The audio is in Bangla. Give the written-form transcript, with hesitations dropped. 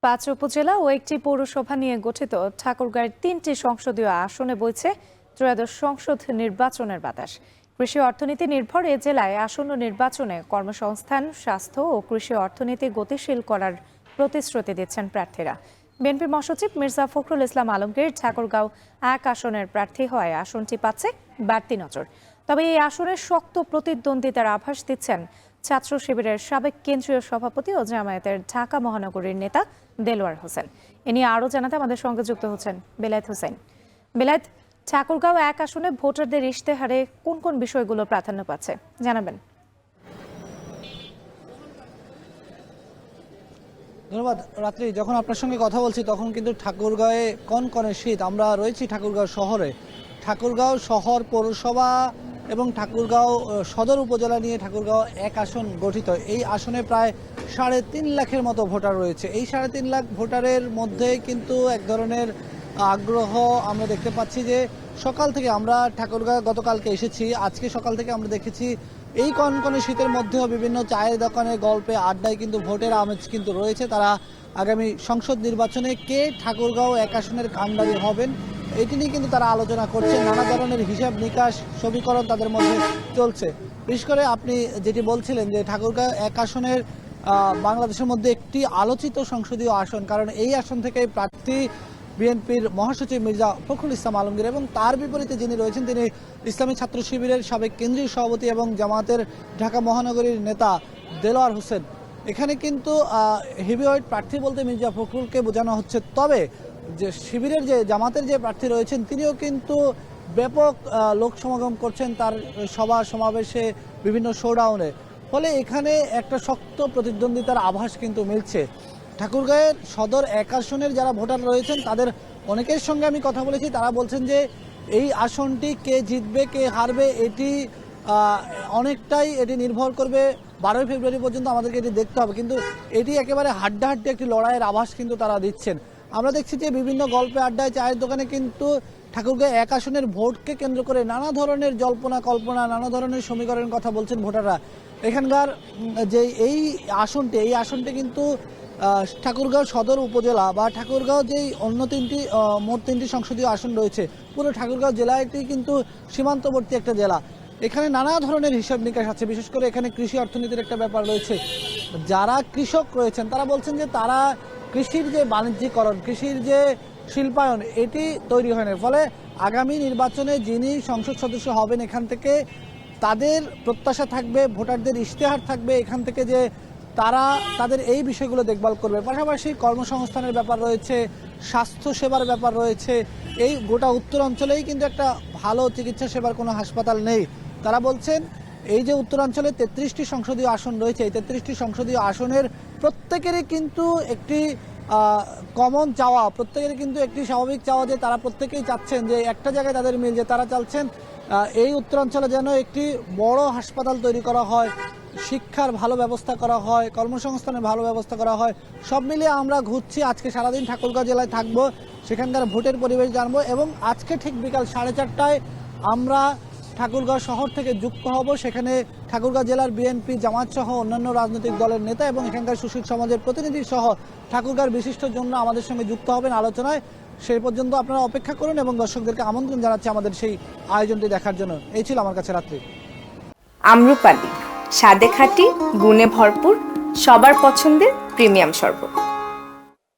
5 উপজেলা ও একটি পৌরসভা নিয়ে গঠিত ঠাকুরগাঁয়ের 3টি সংসদীয় আসনে বইছে ত্রয়োদশ সংসদ নির্বাচনের বাতাস। কৃষি অর্থনীতি নির্ভর এ জেলায় আসন্ন নির্বাচনে কর্মসংস্থান, স্বাস্থ্য ও কৃষি অর্থনীতি গতিশীল করার প্রতিশ্রুতি দিচ্ছেন প্রার্থীরা। বিএনপি মহাসচিব মির্জা ফখরুল ইসলাম আলমগীর ঠাকুরগাঁও 1 আসনের প্রার্থী হওয়ায় আসনটি পাচ্ছে বাড়তি নজর। তবে এই আসনে শক্ত প্রতিদ্বন্দ্বিতার আভাস দিচ্ছেন ছাত্র শিবিরের সাবেক কেন্দ্রীয় সভাপতি ও জামায়াতের ঢাকা মহানগরীর নেতা দেলোয়ার হোসেন। এ নিয়ে আরও জানাতে আমাদের সঙ্গে যুক্ত হচ্ছেন বেলায়েত হোসেন। বেলায়েত, ঠাকুরগাঁও 1 আসনে ভোটারদের ইশতেহারে কোন কোন বিষয়গুলো প্রাধান্য পাচ্ছে জানাবেন? ধন্যবাদ রাত্রি। যখন আপনার সঙ্গে কথা বলছি তখন কিন্তু ঠাকুরগাঁয়ে কনকনে শীত। আমরা রয়েছি ঠাকুরগাঁও শহরে। ঠাকুরগাঁও শহর পৌরসভা এবং ঠাকুরগাঁও সদর উপজেলা নিয়ে ঠাকুরগাঁও 1 আসন গঠিত। এই আসনে প্রায় 3.5 লাখের মতো ভোটার রয়েছে। এই 3.5 লাখ ভোটারের মধ্যে কিন্তু এক ধরনের আগ্রহ আমরা দেখতে পাচ্ছি যে সকাল থেকে আমরা ঠাকুরগাঁও গতকালকে এসেছি, আজকে সকাল থেকে আমরা দেখেছি এই কনকনে শীতের মধ্যেও বিভিন্ন চায়ের দোকানে গল্পে আড্ডায় কিন্তু ভোটের আমেজ কিন্তু রয়েছে। তারা আগামী সংসদ নির্বাচনে কে ঠাকুরগাঁও 1 আসনের কাণ্ডারি হবেন এটি নিয়ে কিন্তু তারা আলোচনা করছে। নানা ধরনের হিসাব নিকাশ সমীকরণ তাদের মধ্যে চলছে। বিশেষ করে আপনি যেটি বলছিলেন যে ঠাকুরগাঁও 1 আসনের বাংলাদেশের মধ্যে একটি আলোচিত সংসদীয় আসন, কারণ এই আসন থেকে প্রার্থী বিএনপির মহাসচিব মির্জা ফখরুল ইসলাম আলমগীর এবং তার বিপরীতে যিনি রয়েছেন তিনি ইসলামী ছাত্র শিবিরের সাবেক কেন্দ্রীয় সভাপতি এবং জামায়াতের ঢাকা মহানগরীর নেতা দেলোয়ার হোসেন। এখানে কিন্তু হেভিওয়েট প্রার্থী বলতে মির্জা ফখরুলকে বোঝানো হচ্ছে। তবে যে শিবিরের যে জামাতের যে প্রার্থী রয়েছেন তিনিও কিন্তু ব্যাপক লোক সমাগম করছেন তার সভা সমাবেশে, বিভিন্ন শোডাউনে। ফলে এখানে একটা শক্ত প্রতিদ্বন্দ্বিতার আভাস কিন্তু মিলছে। ঠাকুরগাঁয়ের সদর 1 আসনের যারা ভোটার রয়েছেন তাদের অনেকের সঙ্গে আমি কথা বলেছি, তারা বলছেন যে এই আসনটি কে জিতবে কে হারবে এটি অনেকটাই নির্ভর করবে 12 ফেব্রুয়ারি পর্যন্ত আমাদেরকে এটি দেখতে হবে। কিন্তু এটি একেবারে হাড্ডাহাড্ডি একটি লড়াইয়ের আভাস কিন্তু তারা দিচ্ছেন। আমরা দেখছি যে বিভিন্ন গল্পে আড্ডায় চায়ের দোকানে কিন্তু ঠাকুরগাঁও 1 আসনের ভোটকে কেন্দ্র করে নানা ধরনের জল্পনা কল্পনা, নানা ধরনের সমীকরণের কথা বলছেন ভোটাররা। এখানকার যে এই আসনটি কিন্তু ঠাকুরগাঁও সদর উপজেলা বা ঠাকুরগাঁও যেই অন্য মোট 3টি সংসদীয় আসন রয়েছে, পুরো ঠাকুরগাঁও জেলাটি কিন্তু সীমান্তবর্তী একটা জেলা। এখানে নানা ধরনের হিসাব নিকাশ আছে। বিশেষ করে এখানে কৃষি অর্থনীতির একটা ব্যাপার রয়েছে। যারা কৃষক রয়েছেন তারা বলছেন যে তারা কৃষির যে বাণিজ্যিকরণ, কৃষির যে শিল্পায়ন এটি তৈরি হয় না। ফলে আগামী নির্বাচনে যিনি সংসদ সদস্য হবেন এখান থেকে তাদের প্রত্যাশা থাকবে, ভোটারদের ইশতেহার থাকবে এখান থেকে যে তারা তাদের এই বিষয়গুলো দেখভাল করবে। পাশাপাশি কর্মসংস্থানের ব্যাপার রয়েছে, স্বাস্থ্য সেবার ব্যাপার রয়েছে। এই গোটা উত্তর অঞ্চলেই কিন্তু একটা ভালো চিকিৎসা সেবার কোনো হাসপাতাল নেই। তারা বলছেন এই যে উত্তরাঞ্চলে 33টি সংসদীয় আসন রয়েছে, এই 33টি সংসদীয় আসনের প্রত্যেকেরই কিন্তু একটি কমন চাওয়া, প্রত্যেকেরই কিন্তু একটি স্বাভাবিক চাওয়া যে তারা প্রত্যেকেই চাচ্ছেন যে একটা জায়গায় তাদের মিল, যে তারা চাচ্ছেন এই উত্তরাঞ্চলে যেন একটি বড় হাসপাতাল তৈরি করা হয়, শিক্ষার ভালো ব্যবস্থা করা হয়, কর্মসংস্থানের ভালো ব্যবস্থা করা হয়। সব মিলিয়ে আমরা ঘুরছি, আজকে সারাদিন ঠাকুরগাঁও জেলায় থাকবো, সেখানকার ভোটের পরিবেশ জানবো এবং আজকে ঠিক বিকাল 4:30টায় আমরা ঠাকুরগাঁও শহর থেকে যুক্ত হব। সেখানে ঠাকুরগাঁও জেলার বিএনপি, জামায়াত সহ অন্যান্য রাজনৈতিক দলের নেতা এবং এখানকার সুশীল সমাজের প্রতিনিধি সহ ঠাকুরগাঁওর বিশিষ্ট জন্য আমাদের সঙ্গে যুক্ত হবেন আলোচনায়। সেই পর্যন্ত আপনারা অপেক্ষা করুন এবং দর্শকদেরকে আমন্ত্রণ জানাচ্ছি আমাদের সেই আয়োজনটি দেখার জন্য। এই ছিল আমার কাছে রাত্রি। আম্রপালি, স্বাদে খাঁটি, গুণে ভরপুর, সবার পছন্দের প্রিমিয়াম শরবত।